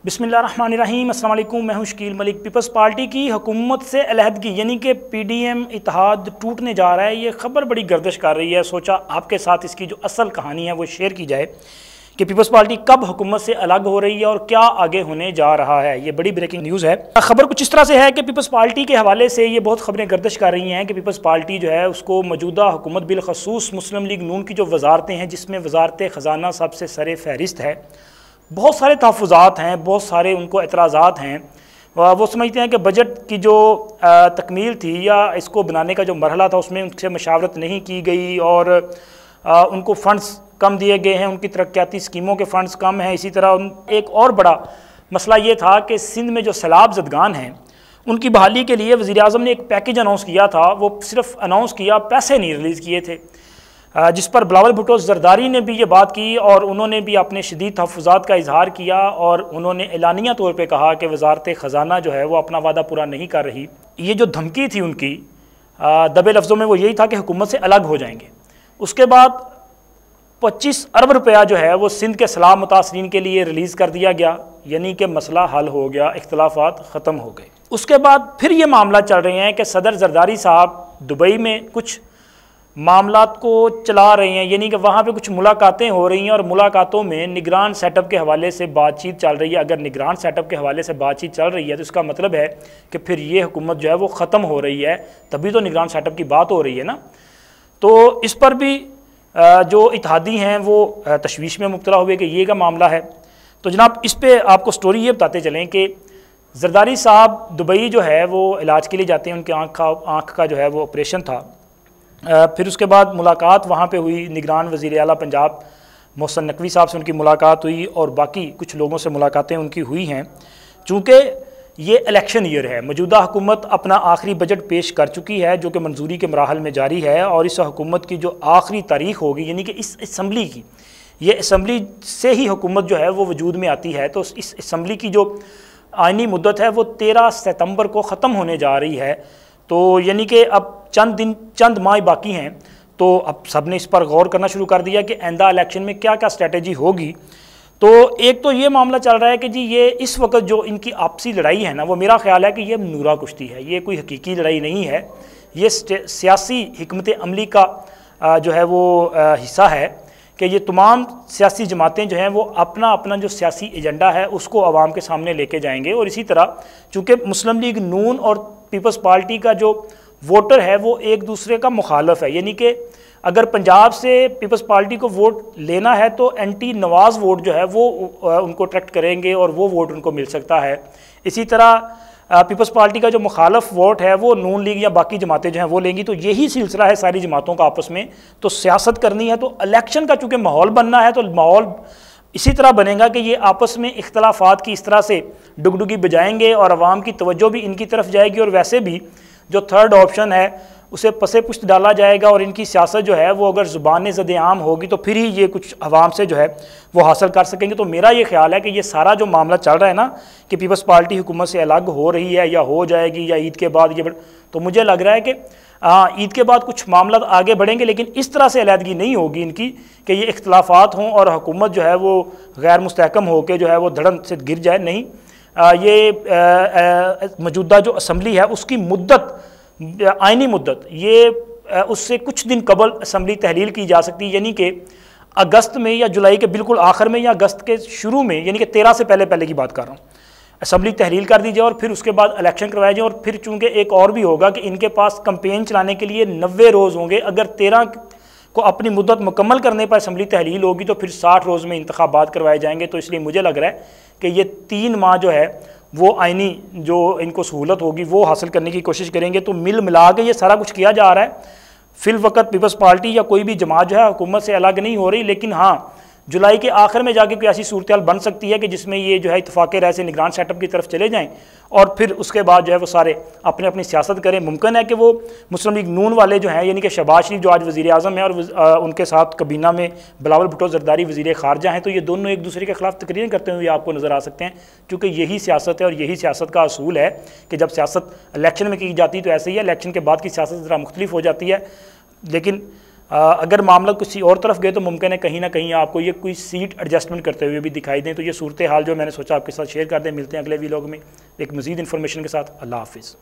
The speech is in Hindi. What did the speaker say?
बिस्मिल्लाहिर्रहमानिर्रहीम, अस्सलाम वालेकुम। मैं हूं शकील मलिक। पीपल्स पार्टी की हुकूमत से अलहदगी यानी कि पीडीएम इत्तेहाद टूटने जा रहा है, ये ख़बर बड़ी गर्दिश कर रही है। सोचा आपके साथ इसकी जो असल कहानी है वो शेयर की जाए कि पीपल्स पार्टी कब हुकूमत से अलग हो रही है और क्या आगे होने जा रहा है। ये बड़ी ब्रेकिंग न्यूज़ है। खबर कुछ इस तरह से है कि पीपल्स पार्टी के हवाले से ये बहुत खबरें गर्दिश कर रही हैं कि पीपल्स पार्टी जो है उसको मौजूदा हुकूमत बिलखसूस मुस्लिम लीग नून की जो वजारतें हैं, जिसमें वजारत ख़जाना सबसे सरे फहरिस्त है, बहुत सारे तहफ़्फ़ुज़ात हैं, बहुत सारे उनको एतराज़ात हैं। वो समझते हैं कि बजट की जो तकमील थी या इसको बनाने का जो मरहला था उसमें उनसे मशावरत नहीं की गई और उनको फ़ंड्स कम दिए गए हैं, उनकी तरक्याती स्कीमों के फ़ंड्स कम हैं। इसी तरह एक और बड़ा मसला ये था कि सिंध में जो सैलाब ज़दगान हैं उनकी बहाली के लिए वज़ीर आज़म ने एक पैकेज अनाउंस किया था। वो सिर्फ अनाउंस किया, पैसे नहीं रिलीज़ किए थे, जिस पर बिलावल भुट्टो ज़रदारी ने भी ये बात की और उन्होंने भी अपने शदीद तहफ़्फ़ुज़ात का इजहार किया और उन्होंने एलानिया तौर पे कहा कि वजारत ख़जाना जो है वो अपना वादा पूरा नहीं कर रही। ये जो धमकी थी उनकी दबे लफ्ज़ों में वो यही था कि हुकूमत से अलग हो जाएंगे। उसके बाद 25 अरब रुपया जो है वो सिंध के सैलाब मुतासरीन के लिए रिलीज़ कर दिया गया, यानी कि मसला हल हो गया, इख्तलाफात ख़त्म हो गए। उसके बाद फिर ये मामला चल रहे हैं कि सदर ज़रदारी साहब दुबई में कुछ मामलात को चला रहे हैं, यानी कि वहाँ पे कुछ मुलाकातें हो रही हैं और मुलाकातों में निगरान सेटअप के हवाले से बातचीत चल रही है। अगर निगरान सेटअप के हवाले से बातचीत चल रही है तो इसका मतलब है कि फिर ये हुकूमत जो है वो ख़त्म हो रही है, तभी तो निगरान सेटअप की बात हो रही है ना। तो इस पर भी जो इत्तेहादी हैं वो तशवीश में मुब्तला हुए कि ये का मामला है। तो जनाब इस पर आपको स्टोरी ये बताते चलें कि ज़रदारी साहब दुबई जो है वो इलाज के लिए जाते हैं, उनके आँख का जो है वो ऑपरेशन था। फिर उसके बाद मुलाकात वहाँ पे हुई, निगरान वज़ीर आला पंजाब मोहसिन नकवी साहब से उनकी मुलाकात हुई और बाकी कुछ लोगों से मुलाकातें उनकी हुई हैं। चूँकि ये इलेक्शन ईयर है, मौजूदा हुकूमत अपना आखिरी बजट पेश कर चुकी है जो कि मंजूरी के मराहल में जारी है और इस हुकूमत की जो आखिरी तारीख होगी, यानी कि इस असम्बली की, ये असम्बली से ही हुकूमत जो है वो वजूद में आती है। तो इस असम्बली की जो आइनी मुद्दत है वो 13 सितंबर को ख़त्म होने जा रही है। तो यानी कि अब चंद माह बाकी हैं। तो अब सब ने इस पर गौर करना शुरू कर दिया कि आइंदा इलेक्शन में क्या क्या स्ट्रेटजी होगी। तो एक तो ये मामला चल रहा है कि जी ये इस वक्त जो इनकी आपसी लड़ाई है ना, वो मेरा ख्याल है कि ये नूरा कुश्ती है, ये कोई हकीकी लड़ाई नहीं है। ये सियासी हिकमत अमली का जो है वो हिस्सा है कि ये तमाम सियासी जमातें जो हैं वो अपना अपना जो सियासी एजेंडा है उसको आवाम के सामने लेके जाएंगे। और इसी तरह चूँकि मुस्लिम लीग नून और पीपल्स पार्टी का जो वोटर है वो एक दूसरे का मुखालफ है, यानी कि अगर पंजाब से पीपल्स पार्टी को वोट लेना है तो एंटी नवाज़ वोट जो है वो उनको अट्रैक्ट करेंगे और वो वोट उनको मिल सकता है। इसी तरह पीपल्स पार्टी का जो मुखालफ वोट है वो नून लीग या बाकी जमातें जो हैं वो लेंगी। तो यही सिलसिला है सारी जमातों का आपस में। तो सियासत करनी है तो इलेक्शन का चूँकि माहौल बनना है तो माहौल इसी तरह बनेगा कि ये आपस में इख्तलाफात की इस तरह से डुगडुगी बजाएंगे और आवाम की तवज्जो भी इनकी तरफ जाएगी और वैसे भी जो थर्ड ऑप्शन है उसे पसे पुश्त डाला जाएगा और इनकी सियासत जो है वो अगर ज़ुबान ज़द-ए-आम होगी तो फिर ही ये कुछ आवाम से जो है वो हासिल कर सकेंगे। तो मेरा ये ख्याल है कि ये सारा जो मामला चल रहा है ना कि पीपल्स पार्टी हुकूमत से अलग हो रही है या हो जाएगी या ईद के बाद ये तो मुझे लग रहा है कि ईद के बाद कुछ मामला आगे बढ़ेंगे, लेकिन इस तरह से अलहदगी नहीं होगी इनकी कि ये इख्तलाफात हों और हुकूमत जो है वो गैर मुस्तहकम होकर जो है वो धड़न से गिर जाए। नहीं, ये मौजूदा जो असम्बली है उसकी मुद्दत, आइनी मुद्दत, ये उससे कुछ दिन कबल असम्बली तहलील की जा सकती है, यानी कि अगस्त में या जुलाई के बिल्कुल आखिर में या अगस्त के शुरू में, यानी कि 13 से पहले की बात कर रहा हूँ, असम्बली तहलील कर दी जाए और फिर उसके बाद इलेक्शन करवाए जाए। और फिर चूँकि एक और भी होगा कि इनके पास कंपेन चलाने के लिए 90 रोज़ होंगे। अगर 13 को अपनी मुद्दत मुकम्मल करने पर असम्बली तहलील होगी तो फिर 60 रोज़ में इंतखाबात करवाए जाएंगे। तो इसलिए मुझे लग रहा है कि ये 3 माह जो है वो आइनी जो इनको सहूलत होगी वो हासिल करने की कोशिश करेंगे। तो मिल मिला के ये सारा कुछ किया जा रहा है। फिल वक्त पीपल्स पार्टी या कोई भी जमात जो है हुकूमत से अलग नहीं हो रही, लेकिन हाँ जुलाई के आखिर में जाके कोई ऐसी सूरत बन सकती है कि जिसमें ये जो है इत्तफाक़ राय से निगरान सेटअप की तरफ चले जाएं और फिर उसके बाद जो है वो सारे अपनी अपनी सियासत करें। मुमकिन है कि वो मुस्लिम लीग नून वाले जो हैं, यानी कि शहबाज शरीफ जो आज वज़ीर आज़म है और उनके साथ कबीना में बिलावल भुट्टो ज़रदारी वज़ीर ख़ारजा हैं, तो ये दोनों एक दूसरे के ख़िलाफ़ तकरीरें करते हुए आपको नज़र आ सकते हैं। क्योंकि यही सियासत है और यही सियासत का असूल है कि जब सियासत इलेक्शन में की जाती है तो ऐसे ही है, इलेक्शन के बाद की सियासत ज़रा मुख्तलिफ हो जाती है। लेकिन अगर मामला किसी और तरफ गए तो मुमकिन है कहीं ना कहीं आपको ये कोई सीट एडजस्टमेंट करते हुए भी दिखाई दें। तो ये सूरत हाल जो मैंने सोचा आपके साथ शेयर कर दें। मिलते हैं अगले वीलॉग में एक मज़ीद इन्फॉर्मेशन के साथ। अल्लाह हाफिज़।